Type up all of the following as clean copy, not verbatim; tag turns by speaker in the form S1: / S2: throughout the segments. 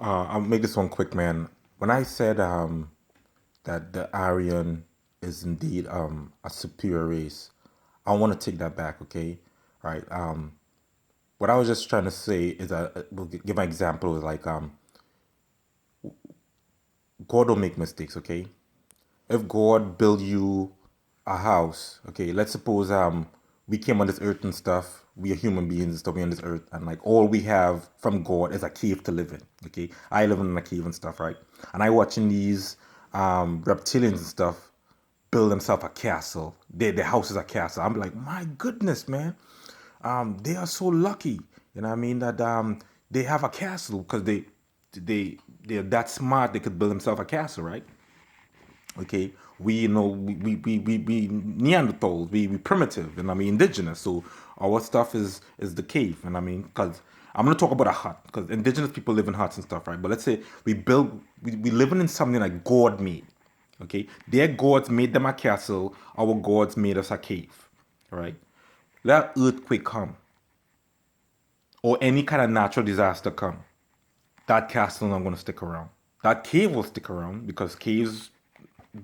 S1: I'll make this one quick, man. When I said that the Aryan is indeed a superior race, I want to take that back, okay? Right. What I was just trying to say is that we'll give my example is like God don't make mistakes, okay? If God build you a house, okay, let's suppose we came on this earth and stuff, we are human beings and stuff, we on this earth, and like all we have from God is a cave to live in. Okay. I live in a cave and stuff, right? And I watching these reptilians and stuff build themselves a castle. Their house is a castle. I'm like, my goodness, man. They are so lucky. You know what I mean? That they have a castle because they they're that smart they could build themselves a castle, right? Okay, we you know we Neanderthals, we primitive, and I mean indigenous. So our stuff is the cave, and I mean because I'm gonna talk about a hut because indigenous people live in huts and stuff, right? But let's say we living in something like God made. Okay, their gods made them a castle. Our gods made us a cave, right? Let earthquake come or any kind of natural disaster come, that castle not gonna stick around. That cave will stick around because caves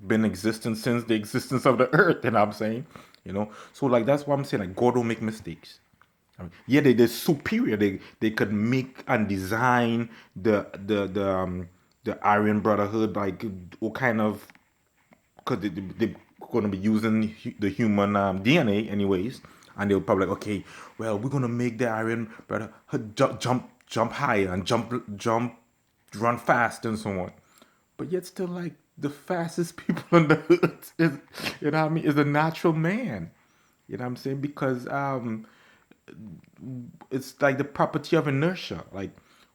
S1: been existent since the existence of the earth. You know what I'm saying? So like that's why I'm saying like God don't make mistakes. I mean, yeah, they're superior. They could make and design the Aryan Brotherhood like all kind of because they're going to be using the human DNA anyways, and they'll probably like, okay, well, we're going to make the Aryan Brotherhood jump higher and run fast and so on. But yet still like the fastest people on the earth is, you know what I mean, is a natural man. You know what I'm saying? Because it's like the property of inertia. Like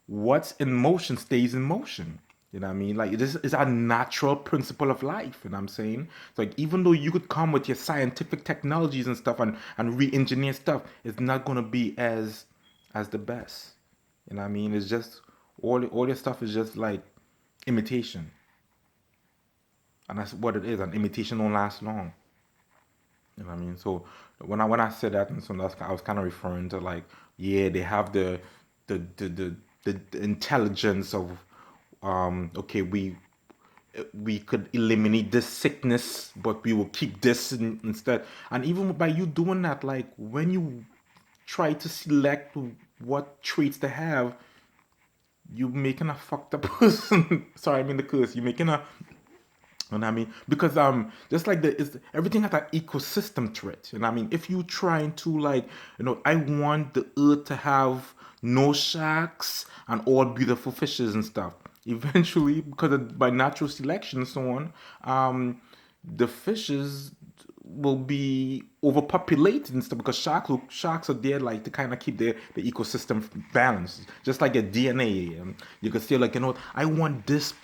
S1: what's in motion stays in motion. You know what I mean? Like this is a natural principle of life. You know what I'm saying? It's like even though you could come with your scientific technologies and stuff and re-engineer stuff, it's not gonna be as the best. You know what I mean? It's just all your stuff is just like imitation. And that's what it is. An imitation don't last long. You know what I mean? So when I said that, and so that's, I was kind of referring to like, yeah, they have the the the, the intelligence of, okay, we could eliminate this sickness, but we will keep this instead. And even by you doing that, like when you try to select what traits they have, you making a fucked up person. Sorry, I mean the curse. You're making a, you know what I mean? Because just like everything has an ecosystem to it. You know what I mean? If you trying to like, I want the earth to have no sharks and all beautiful fishes and stuff. Eventually, because by natural selection and so on, the fishes will be overpopulated and stuff because sharks are there like to kind of keep the ecosystem balanced. Just like a DNA, you could say like, I want this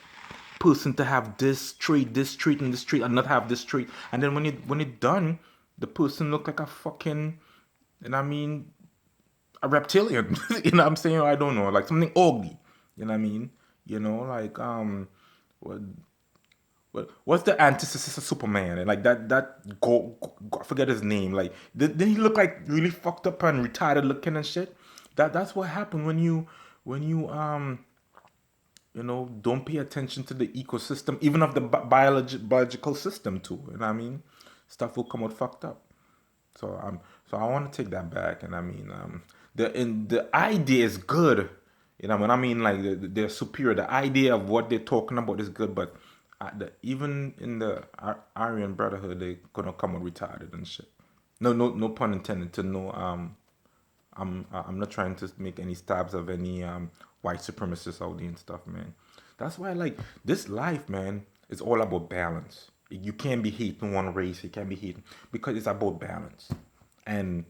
S1: person to have this trait, and this trait, and not have this trait. And then when it done, the person look like a fucking, and I mean, a reptilian. You know what I'm saying? I don't know, like something ugly. You know what I mean? Like what what's the antithesis of Superman? And like that I forget his name. Like did he look like really fucked up and retarded looking and shit? That's what happened when you don't pay attention to the ecosystem, even of the biological system too. You know what I mean? Stuff will come out fucked up. So I want to take that back, and I mean, the idea is good. When I mean like they're superior. The idea of what they're talking about is good, but even in the Aryan Brotherhood, they gonna come out retarded and shit. No pun intended. To no I'm not trying to make any stabs of any white supremacists out there and stuff, man. That's why like this life, man, is all about balance. You can't be hating one race, you can't be hating because it's about balance. And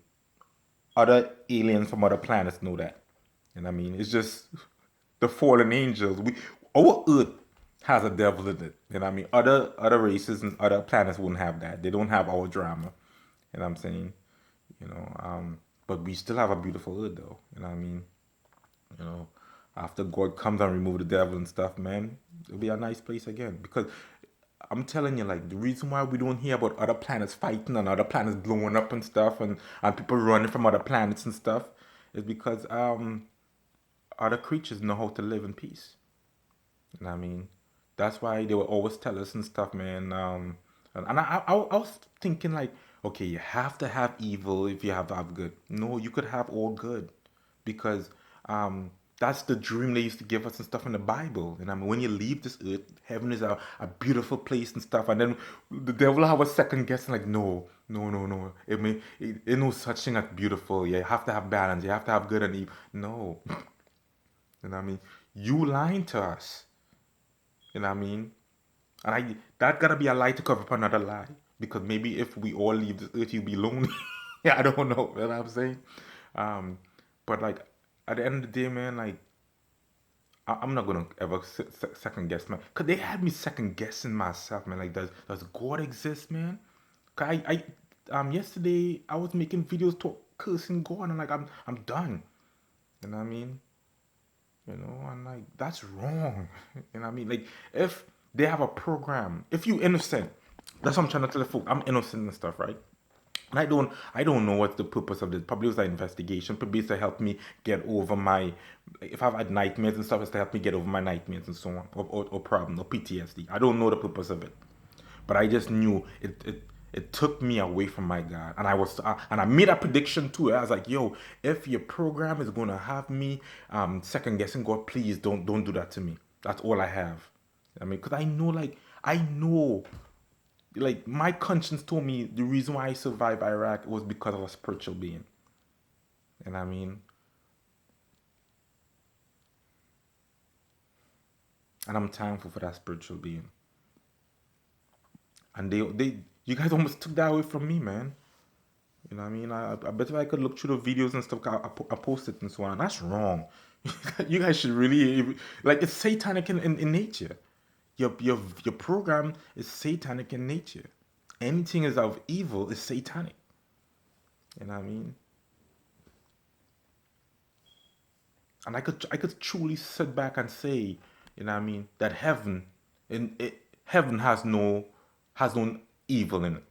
S1: other aliens from other planets know that. And I mean, it's just the fallen angels. Our Earth has a devil in it. You know what I mean? Other races and other planets wouldn't have that. They don't have our drama. You know what I'm saying? But we still have a beautiful Earth though. You know what I mean? You know, after God comes and remove the devil and stuff, man, it'll be a nice place again. Because I'm telling you, like the reason why we don't hear about other planets fighting and other planets blowing up and stuff, and people running from other planets and stuff, is because other creatures know how to live in peace. You know what I mean? That's why they will always tell us and stuff, man. And I was thinking like, okay, you have to have evil if you have to have good. No, you could have all good, because um, that's the dream they used to give us and stuff in the Bible. And I mean, when you leave this earth, heaven is a beautiful place and stuff. And then the devil have a second guessing, like, no, no, no, no. It no such thing as beautiful. You have to have balance. You have to have good and evil. No, you know what I mean? You lying to us. You know what I mean? And that gotta be a lie to cover up another lie. Because maybe if we all leave this earth, you'll be lonely. Yeah, I don't know. You know what I'm saying? Um, but like at the end of the day, man, like I'm not gonna ever second guess, man. Cause they had me second guessing myself, man. Like, does God exist, man? Cause yesterday I was making videos talk cursing God, and like I'm done. You know what I mean? You know, and like that's wrong. You know what I mean? Like, if they have a program, if you innocent, that's what I'm trying to tell the folk. I'm innocent and stuff, right? And I don't know what's the purpose of this. Probably was an investigation. Probably it's to help me get over my, if I've had nightmares and stuff, it's to help me get over my nightmares and so on, or problem, or PTSD. I don't know the purpose of it, but I just knew it took me away from my God, and I made a prediction too. I was like, yo, if your program is gonna have me second guessing God, please don't do that to me. That's all I have. I mean, because I know, like, my conscience told me the reason why I survived Iraq was because of a spiritual being. And I mean, and I'm thankful for that spiritual being. And you guys almost took that away from me, man. You know what I mean? I bet if I could look through the videos and stuff, I post it and so on. That's wrong. You guys should really, like, it's satanic in nature. Your program is satanic in nature. Anything is of evil is satanic. You know what I mean? And I could truly sit back and say, you know what I mean, that heaven has no evil in it.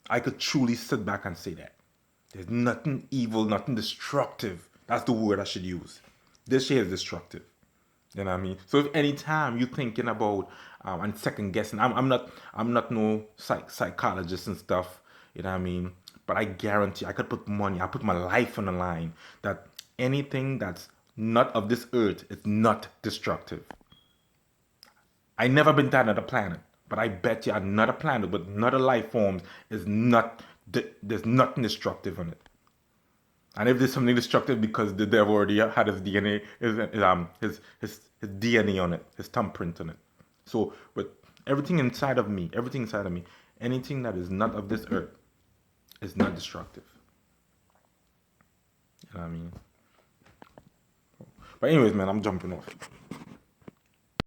S1: I could truly sit back and say that. There's nothing evil, nothing destructive. That's the word I should use. This here is destructive. You know what I mean? So if any time you're thinking about and second guessing, I'm not no psychologist and stuff. You know what I mean? But I guarantee I could put money, I put my life on the line that anything that's not of this earth is not destructive. I never been to another planet, but I bet you another planet with another life forms is not. There's nothing destructive on it. And if there's something destructive, because the devil already had his DNA, his DNA on it, his thumbprint on it. So with everything inside of me, anything that is not of this earth is not destructive. You know what I mean? But anyways, man, I'm jumping off.